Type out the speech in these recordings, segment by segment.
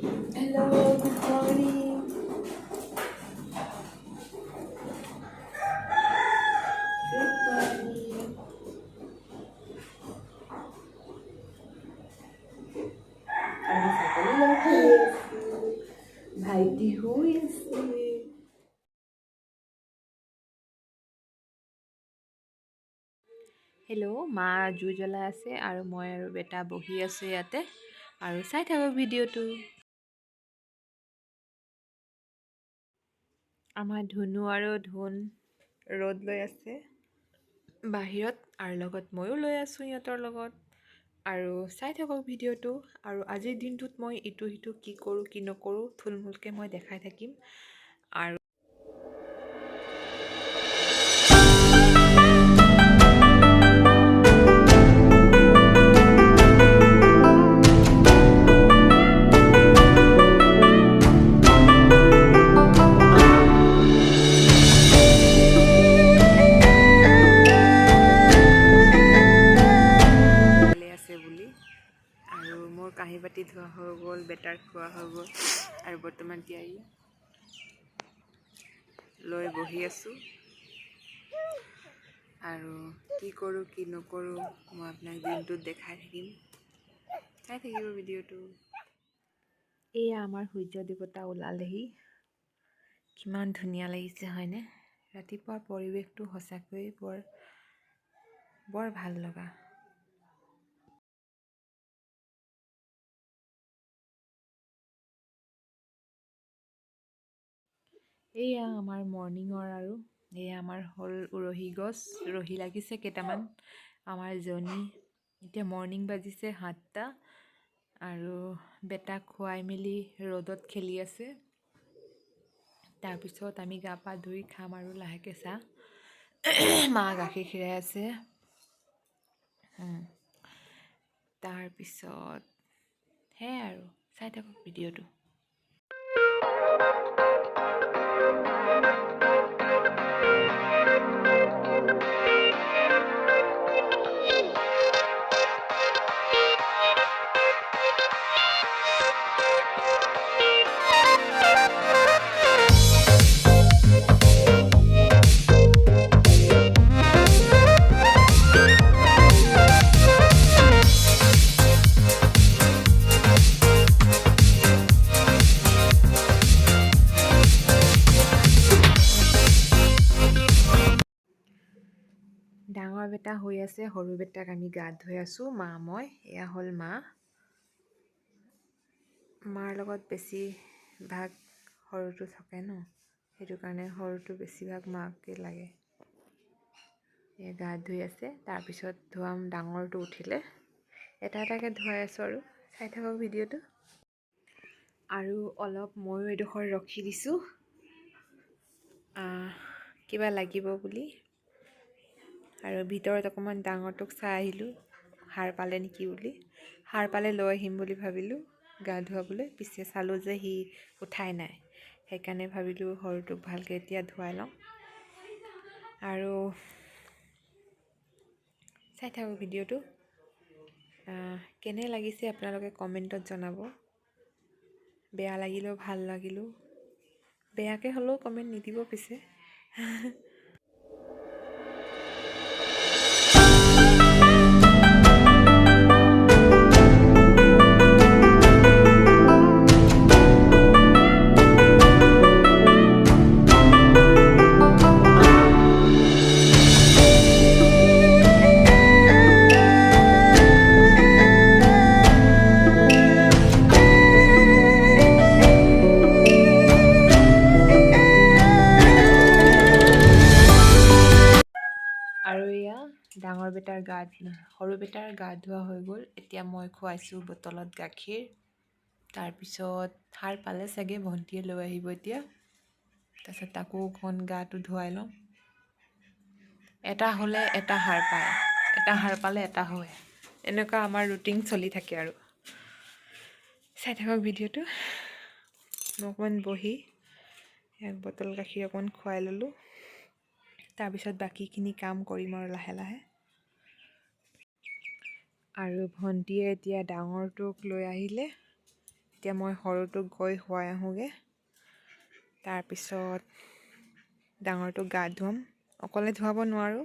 Hello, good morning. Good morning. আমি সকলো লগ হৈ আছো। ভাইটি শুই আছে। হেল্ল' মা জুই জ্বলাই আছে আৰু মই আৰু বেটা বহি আছোঁ ইয়াতে আৰু চাই থাকক ভিডিঅ'টো। আমাৰ ধুনু আৰু ধুন ৰ'দ লৈ আছে বাহিৰত আৰু লগত ময়ো লৈ আছোঁ সিহঁতৰ লগত আৰু চাই থাকক ভিডিঅ'টো। আৰু আজিৰ দিনটোত মই ইটো সিটো কি কৰোঁ কি নকৰোঁ থুলমূলকৈ মই দেখাই থাকিম। আৰু বুলি আৰু মোৰ কাঁহী বাতি ধোৱা হৈ গ'ল, বেটাৰ খোৱা হৈ গ'ল আৰু বৰ্তমান তিয়াই লৈ বহি আছোঁ আৰু কি কৰোঁ কি নকৰোঁ মই আপোনাক দিনটোত দেখাই থাকিম, চাই থাকিব ভিডিঅ'টো। এয়া আমাৰ সূৰ্য দেৱতা ওলালেহি, কিমান ধুনীয়া লাগিছে হয়নে? ৰাতিপুৱাৰ পৰিৱেশটো সঁচাকৈয়ে বৰ ভাল লগা। এয়া আমাৰ মৰ্ণিঙৰ আৰু এয়া আমাৰ হ'ল উৰহি গছ, ৰহি লাগিছে কেইটামান আমাৰ জনী। এতিয়া মৰ্ণিং বাজিছে 7টা আৰু বেটাক খুৱাই মেলি ৰ'দত খেলি আছে। তাৰপিছত আমি গা পা ধুই খাম আৰু লাহেকৈ চাহ। মা গাখীৰ খীৰাই আছে। তাৰপিছত সেয়াই আৰু চাই থাকক ভিডিঅ'টো। ডাঙৰ বেটা হৈ আছে, সৰু বেটাক আমি গা ধুই আছোঁ মা মই। এয়া হ'ল মা, মাৰ লগত বেছিভাগ সৰুটো থাকে ন, সেইটো কাৰণে সৰুটো বেছিভাগ মাকে লাগে। এয়া গা ধুই আছে, তাৰপিছত ধুৱাম ডাঙৰটো উঠিলে। এটা এটাকৈ ধুৱাই আছোঁ আৰু চাই থাকক ভিডিঅ'টো। আৰু অলপ ময়ো এডোখৰ ৰখি দিছোঁ কিবা লাগিব বুলি, আৰু ভিতৰত অকণমান ডাঙৰটোক চাই আহিলোঁ সাৰ পালে নেকি বুলি। সাৰ পালে লৈ আহিম বুলি ভাবিলোঁ গা ধুৱাবলৈ, পিছে চালোঁ যে সি উঠাই নাই, সেইকাৰণে ভাবিলোঁ সৰুটোক ভালকৈ এতিয়া ধুৱাই লওঁ। আৰু চাই থাকক ভিডিঅ'টো। কেনে লাগিছে আপোনালোকে কমেণ্টত জনাব। বেয়া লাগিলেও ভাল লাগিলেও, বেয়াকৈ হ'লেও কমেণ্ট নিদিব পিছে। আৰু এয়া ডাঙৰ বেটাৰ সৰু বেটাৰ গা ধোৱা হৈ গ'ল। এতিয়া মই খুৱাইছোঁ বটলত গাখীৰ। তাৰপিছত সাৰ পালে চাগে, ভণ্টিয়ে লৈ আহিব এতিয়া। তাৰপিছত তাকো অকণ গাটো ধুৱাই লওঁ। এটা হ'লে এটা সাৰ পায়, এটা সাৰ পালে এটা হয়, এনেকুৱা আমাৰ ৰুটিন চলি থাকে আৰু। চাই থাকক ভিডিঅ'টো। মই অকণমান বহি ইয়াক বটল গাখীৰ অকণমান খুৱাই ল'লোঁ। তাৰপিছত বাকীখিনি কাম কৰিম আৰু লাহে লাহে। আৰু ভণ্টিয়ে এতিয়া ডাঙৰটোক লৈ আহিলে, এতিয়া মই সৰুটোক গৈ শুৱাই আহোঁগৈ। তাৰপিছত ডাঙৰটোক গা ধুৱাম। অকলে ধুৱাব নোৱাৰোঁ,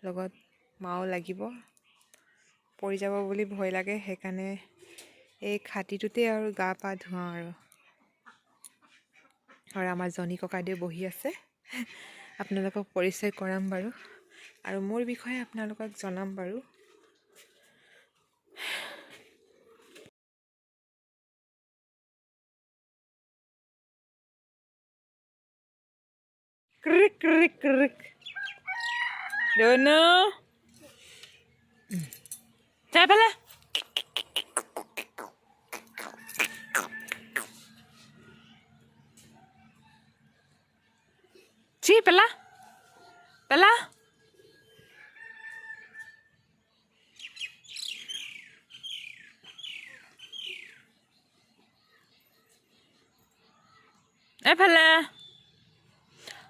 লগত মাও লাগিব। পৰি যাব বুলি ভয় লাগে, সেইকাৰণে এই খাটিটোতে আৰু গা পা ধুৱাওঁ আৰু আমাৰ জনী ককাইদেউ বহি আছে। আপোনালোকক পৰিচয় কৰাম বাৰু, আৰু মোৰ বিষয়ে আপোনালোকক জনাম বাৰু। ক্ৰিক ক্ৰিক ক্ৰিক দনো চাই পেলা চি পেলা পেলা এফালে।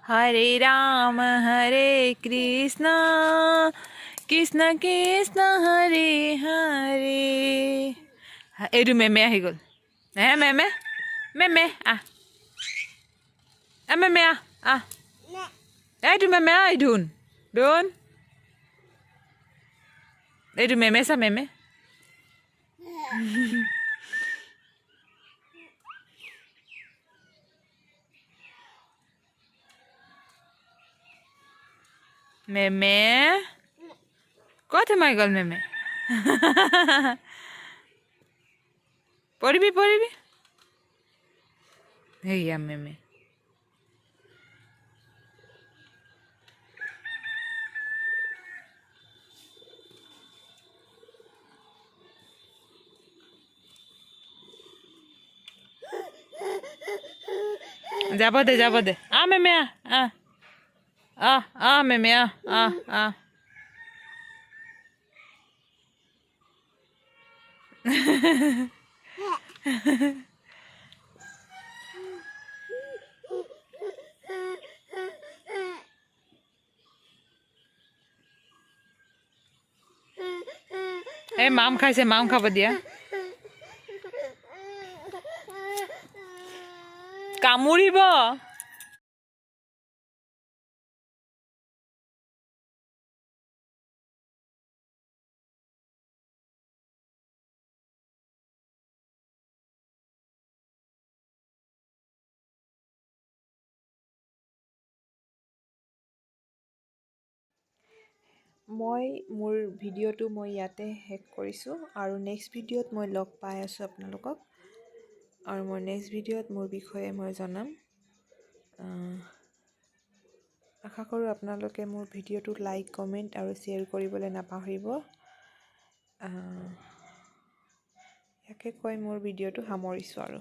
হৰে ৰাম হৰে কৃষ্ণ কৃষ্ণ কৃষ্ণ হৰে হৰে। এইটো মেমে আহি গ'ল। হে মেমে মেমে আহ মেমে আহ এইটো মেমে আহ ধুন ধুন। এইটো মেমে চা মেমে। মেমে ক'ত সোমাই গ'ল মেমে? পৰিবি পৰিবি। সেয়া মেমে। যাব দে যাব দে। মেমে মেমে এই মাম খাইছে, মাম খাব দিয়া। কামুৰিব। মই মোৰ ভিডিঅ'টো মই ইয়াতে শেষ কৰিছোঁ, আৰু নেক্সট ভিডিঅ'ত মই লগ পাই আছোঁ আপোনালোকক, আৰু মোৰ নেক্সট ভিডিঅ'ত মোৰ বিষয়ে মই জনাম। আশা কৰোঁ আপোনালোকে মোৰ ভিডিঅ'টো লাইক কমেণ্ট আৰু শ্বেয়াৰ কৰিবলৈ নাপাহৰিব। ইয়াকে কৈ মোৰ ভিডিঅ'টো সামৰিছোঁ আৰু।